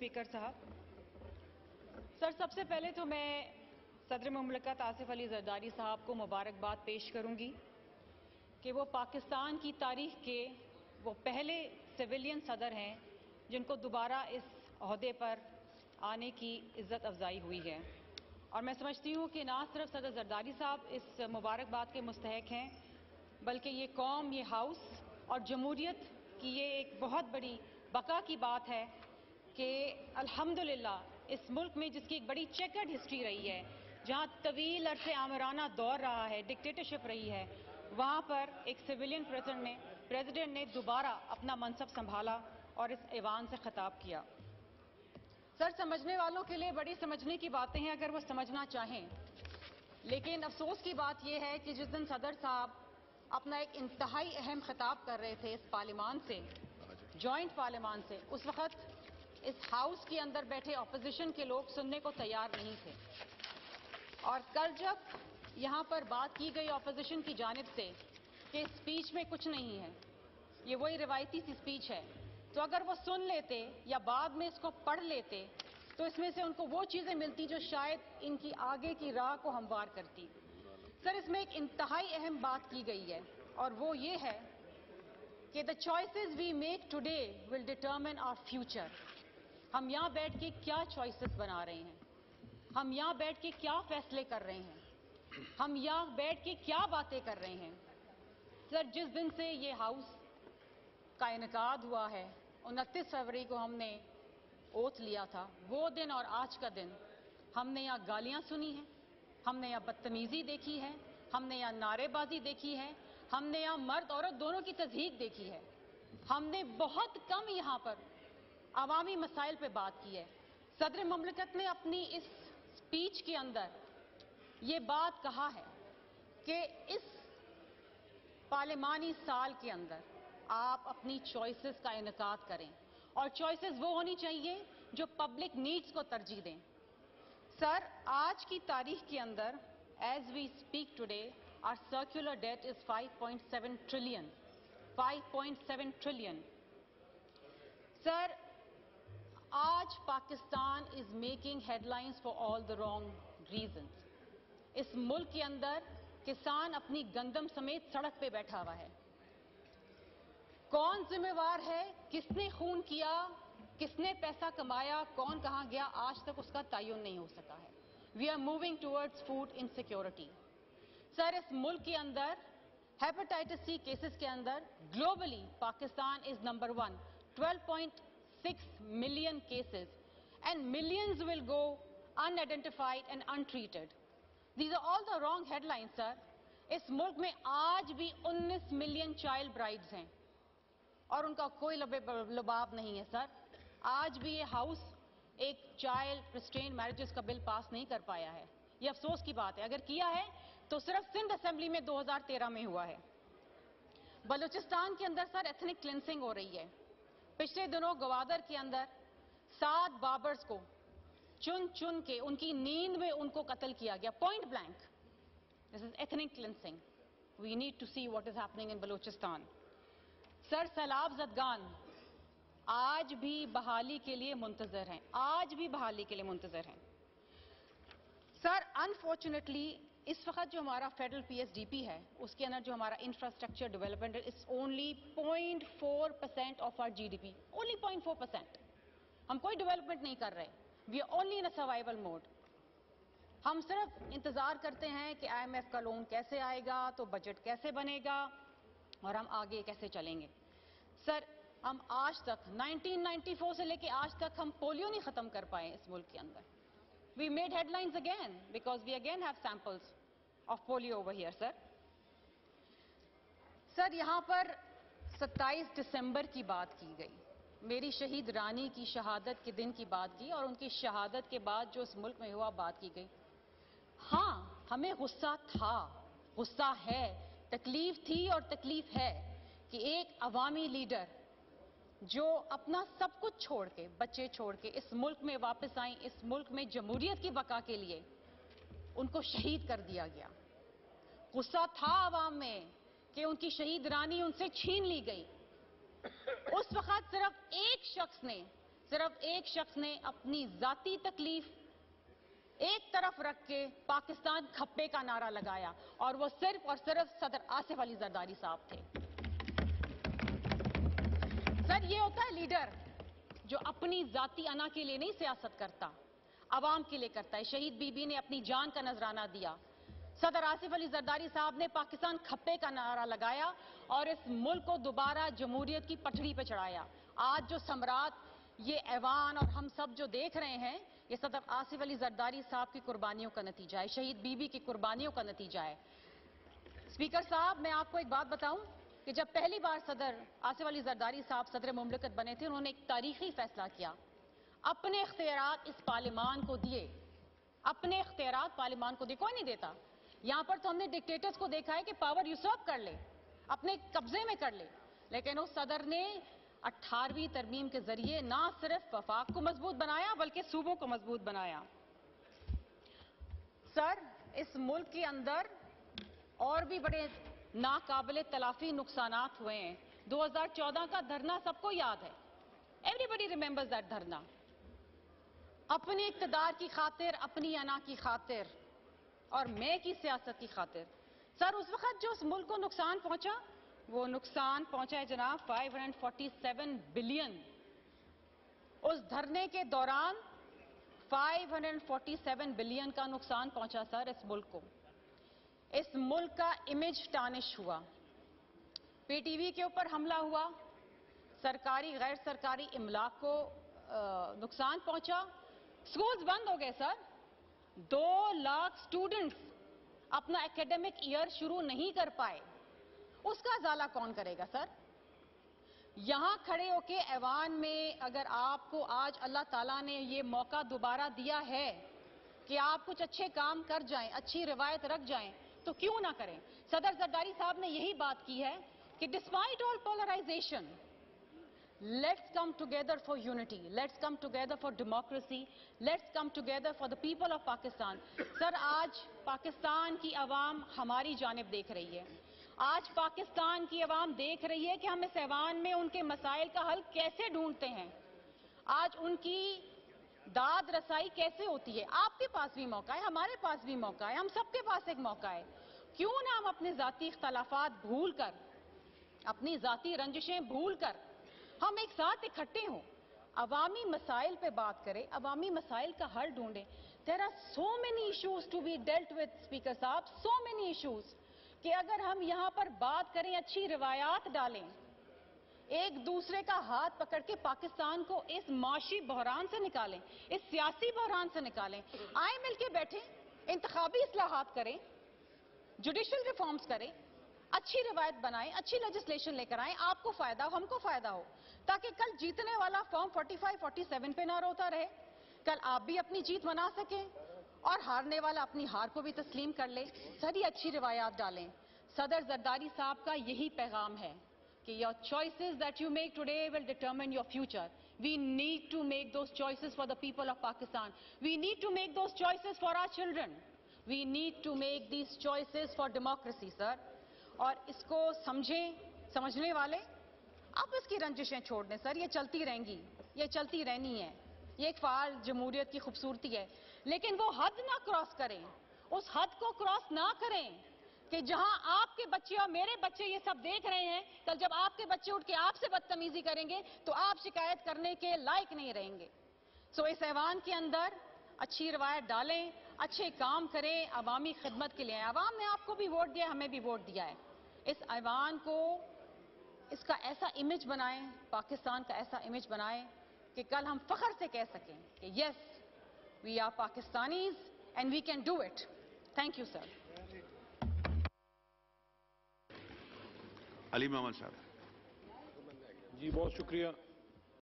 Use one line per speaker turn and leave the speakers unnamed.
Speaker साहब। Sir, सबसे पहले तो मैं सदर मुमलकत आसिफ अली जरदारी साहब को मुबारकबाद पेश करूंगी कि वो पाकिस्तान की तारीख के वो पहले सिविलियन सदर हैं जिनको दोबारा इस ओहदे पर आने की इज़्ज़त अफजाई हुई है। और मैं समझती हूँ कि ना सिर्फ सदर जरदारी साहब इस मुबारकबाद के मुस्तहक हैं, बल्कि ये कौम, ये हाउस और जमहूरियत की ये एक बहुत बड़ी बका की बात है कि अल्हम्दुलिल्लाह इस मुल्क में जिसकी एक बड़ी चेकर्ड हिस्ट्री रही है, जहाँ तवील अरसे आमराना दौर रहा है, डिक्टेटरशिप रही है, वहाँ पर एक सिविलियन प्रेसिडेंट ने दोबारा अपना मनसब संभाला और इस ऐवान से खिताब किया। सर, समझने वालों के लिए बड़ी समझने की बातें हैं अगर वो समझना चाहें, लेकिन अफसोस की बात यह है कि जिस दिन सदर साहब अपना एक इंतहाई अहम खिताब कर रहे थे इस पार्लियामान से, जॉइंट पार्लियामान से, उस वक्त इस हाउस के अंदर बैठे अपोजिशन के लोग सुनने को तैयार नहीं थे। और कल जब यहाँ पर बात की गई अपोजिशन की जानिब से कि स्पीच में कुछ नहीं है, ये वही रिवायती सी स्पीच है, तो अगर वो सुन लेते या बाद में इसको पढ़ लेते तो इसमें से उनको वो चीज़ें मिलती जो शायद इनकी आगे की राह को हमवार करती। सर, इसमें एक इंतहाई अहम बात की गई है और वो ये है कि the choices we make today will determine our future. हम यहाँ बैठ के क्या चॉइसेस बना रहे हैं, हम यहाँ बैठ के क्या फैसले कर रहे हैं, हम यहाँ बैठ के क्या बातें कर रहे हैं। सर, जिस दिन से ये हाउस का इनेकाद हुआ है, 29 फरवरी को हमने ओथ लिया था, वो दिन और आज का दिन हमने यहाँ गालियाँ सुनी हैं, हमने यहाँ बदतमीजी देखी है, हमने यहाँ नारेबाजी देखी है, हमने यहाँ मर्द औरत दोनों की तज़हीक देखी है। हमने बहुत कम यहाँ पर अवामी मसाइल पे बात की है। सदर मुमलकत ने अपनी इस स्पीच के अंदर ये बात कहा है कि इस पार्लिमानी साल के अंदर आप अपनी चॉइसेस का इनेकाद करें और चॉइसेस वो होनी चाहिए जो पब्लिक नीड्स को तरजीह दें। सर, आज की तारीख के अंदर as we speak today our circular debt is 5.7 trillion. 5.7 trillion. Sir, आज Pakistan is making headlines for all the wrong reasons. इस मुल्क के अंदर किसान अपनी गंदम समेत सड़क पे बैठा हुआ है। कौन जिम्मेवार है, किसने खून किया, किसने पैसा कमाया, कौन कहां गया, आज तक उसका तयन नहीं हो सका है। We are moving towards food insecurity. Sir, इस मुल्क के अंदर हेपेटाइटिस सी केसेस के अंदर globally Pakistan is number 1, 12.6 million cases and millions will go unidentified and untreated. These are all the wrong headlines. Sir, इस मुल्क में आज भी 19 मिलियन चाइल्ड ब्राइड्स हैं और उनका कोई लबाब नहीं है। सर, आज भी ये हाउस एक चाइल्ड रिस्ट्रेन मैरिजेस का बिल पास नहीं कर पाया है। ये अफसोस की बात है। अगर किया है तो सिर्फ सिंध असेंबली में 2013 में हुआ है। बलूचिस्तान के अंदर सर एथनिक क्लिंसिंग हो रही है। पिछले दिनों गवादर के अंदर 7 बाबर्स को चुन चुन के उनकी नींद में उनको कत्ल किया गया, point blank. This is ethnic cleansing. We need to see what is happening in Balochistan. Sir, सैलाब ज़दगान आज भी बहाली के लिए मुंतजर हैं, आज भी बहाली के लिए मुंतजर हैं। सर, अनफॉर्चुनेटली इस वक्त जो हमारा फेडरल पीएसडीपी है उसके अंदर जो हमारा infrastructure development is only 0.4% of our GDP. Only 0.4%। हम कोई डेवलपमेंट नहीं कर रहे। We are only in a survival mode. हम सिर्फ इंतजार करते हैं कि आईएमएफ का लोन कैसे आएगा, तो बजट कैसे बनेगा और हम आगे कैसे चलेंगे। सर, हम आज तक 1994 से लेके आज तक हम पोलियो नहीं खत्म कर पाए इस मुल्क के अंदर। We made headlines again because we again have samples of polio over here. Sir, यहां पर 27 दिसंबर की बात की गई, मेरी शहीद रानी की शहादत के दिन की बात की और उनकी शहादत के बाद जो इस मुल्क में हुआ बात की गई। हाँ, हमें गुस्सा था, गुस्सा है, तकलीफ थी और तकलीफ है कि एक अवामी लीडर जो अपना सब कुछ छोड़ के, बच्चे छोड़ के इस मुल्क में वापस आई, इस मुल्क में जमहूरियत की बका के लिए, उनको शहीद कर दिया गया। गुस्सा था अवाम में कि उनकी शहीद रानी उनसे छीन ली गई। उस वक्त सिर्फ एक शख्स ने صرف ایک شخص نے اپنی ذاتی تکلیف ایک طرف رکھ کے پاکستان کھپے کا نعرہ لگایا، اور وہ صرف اور صرف صدر آصف علی زرداری صاحب تھے۔ سر، یہ ہوتا ہے لیڈر جو اپنی ذاتی انا کے لیے نہیں سیاست کرتا، عوام کے لیے کرتا ہے۔ شہید بی بی نے اپنی جان کا نذرانہ دیا، صدر آصف علی زرداری صاحب نے پاکستان کھپے کا نعرہ لگایا اور اس ملک کو دوبارہ جمہوریت کی پٹڑی پہ چڑھایا۔ آج جو سمراٹ یہ ایوان اور ہم سب جو دیکھ رہے ہیں، یہ صدر آصف علی زرداری صاحب کی قربانیوں کا نتیجہ ہے، شہید بی بی کی قربانیوں کا نتیجہ ہے۔ اسپیکر صاحب، میں آپ کو ایک بات بتاؤں کہ جب پہلی بار صدر آصف علی زرداری صاحب صدر مملکت بنے تھے، انہوں نے ایک تاریخی فیصلہ کیا، اپنے اختیارات اس پارلیمان کو دیے، اپنے اختیارات پارلیمان کو دیے۔ کوئی نہیں دیتا۔ یہاں پر تو ہم نے ڈکٹیٹرز کو دیکھا ہے کہ پاور یوسرپ کر لے، اپنے قبضے میں کر لے، لیکن اس صدر نے 18ویں ترمیم کے ذریعے نہ صرف وفاق کو مضبوط بنایا بلکہ صوبوں کو مضبوط بنایا۔ سر، اس ملک کے اندر اور بھی بڑے ناقابل تلافی نقصانات ہوئے ہیں۔ 2014 کا دھرنا سب کو یاد ہے، ایوری بڈی ریمبرز دیٹ دھرنا۔ اپنی اقتدار کی خاطر، اپنی انا کی خاطر اور میں کی سیاست کی خاطر، سر اس وقت جو اس ملک کو نقصان پہنچا، وہ نقصان پہنچا ہے جناب 547 بلین۔ اس دھرنے کے دوران 547 بلین کا نقصان پہنچا سر اس ملک کو۔ اس ملک کا امیج ٹارنش ہوا، پی ٹی وی کے اوپر حملہ ہوا، سرکاری غیر سرکاری املاک کو نقصان پہنچا، سکولز بند ہو گئے سر۔ 2 لاکھ سٹوڈنٹس اپنا ایکیڈمک ایئر شروع نہیں کر پائے، اس کا ازالہ کون کرے گا سر؟ یہاں کھڑے ہو کے ایوان میں اگر آپ کو آج اللہ تعالیٰ نے یہ موقع دوبارہ دیا ہے کہ آپ کچھ اچھے کام کر جائیں، اچھی روایت رکھ جائیں، تو کیوں نہ کریں؟ صدر زرداری صاحب نے یہی بات کی ہے کہ despite all polarization, let's come together for unity, let's come together for democracy, let's come together for the people of Pakistan. Sir, آج پاکستان کی عوام ہماری جانب دیکھ رہی ہے، آج پاکستان کی عوام دیکھ رہی ہے کہ ہم اس ایوان میں ان کے مسائل کا حل کیسے ڈھونڈتے ہیں، آج ان کی داد رسائی کیسے ہوتی ہے۔ آپ کے پاس بھی موقع ہے، ہمارے پاس بھی موقع ہے، ہم سب کے پاس ایک موقع ہے۔ کیوں نہ ہم اپنے ذاتی اختلافات بھول کر، اپنی ذاتی رنجشیں بھول کر ہم ایک ساتھ اکٹھے ہوں، عوامی مسائل پہ بات کریں، عوامی مسائل کا حل ڈھونڈیں۔ There are so many issues to be dealt with, speaker صاحب، so many issues، کہ اگر ہم یہاں پر بات کریں، اچھی روایات ڈالیں، ایک دوسرے کا ہاتھ پکڑ کے پاکستان کو اس معاشی بحران سے نکالیں، اس سیاسی بحران سے نکالیں، آئیں مل کے بیٹھیں، انتخابی اصلاحات کریں، جوڈیشل ریفارمز کریں، اچھی روایت بنائیں، اچھی لیجسلیشن لے کر آئیں، آپ کو فائدہ ہو، ہم کو فائدہ ہو، تاکہ کل جیتنے والا فارم 45 47 پہ نہ روتا رہے، کل آپ بھی اپنی جیت منا سکیں اور ہارنے والا اپنی ہار کو بھی تسلیم کر لے۔ ساری اچھی روایات ڈالیں۔ صدر زرداری صاحب کا یہی پیغام ہے کہ your choices that you make today will determine your future. We need to make those choices for the people of Pakistan. We need to make those choices for our children. We need to make these choices for democracy, sir. اور اس کو سمجھیں، سمجھنے والے اب اس کی رنجشیں چھوڑ دیں سر، یہ چلتی رہیں گی، یہ چلتی رہنی ہے، یہ ایک فعال جمہوریت کی خوبصورتی ہے، لیکن وہ حد نہ کراس کریں، اس حد کو کراس نہ کریں کہ جہاں آپ کے بچے اور میرے بچے یہ سب دیکھ رہے ہیں، کل جب آپ کے بچے اٹھ کے آپ سے بدتمیزی کریں گے تو آپ شکایت کرنے کے لائق نہیں رہیں گے۔ سو اس ایوان کے اندر اچھی روایت ڈالیں، اچھے کام کریں، عوامی خدمت کے لیے۔ عوام نے آپ کو بھی ووٹ دیا، ہمیں بھی ووٹ دیا ہے۔ اس ایوان کو اس کا ایسا امیج بنائیں، پاکستان کا ایسا امیج بنائیں کہ کل ہم فخر سے کہہ سکیں کہ yes we are Pakistanis and we can do it. Thank you sir.
Ali Muhammad صاحب۔
جی بہت شکریہ۔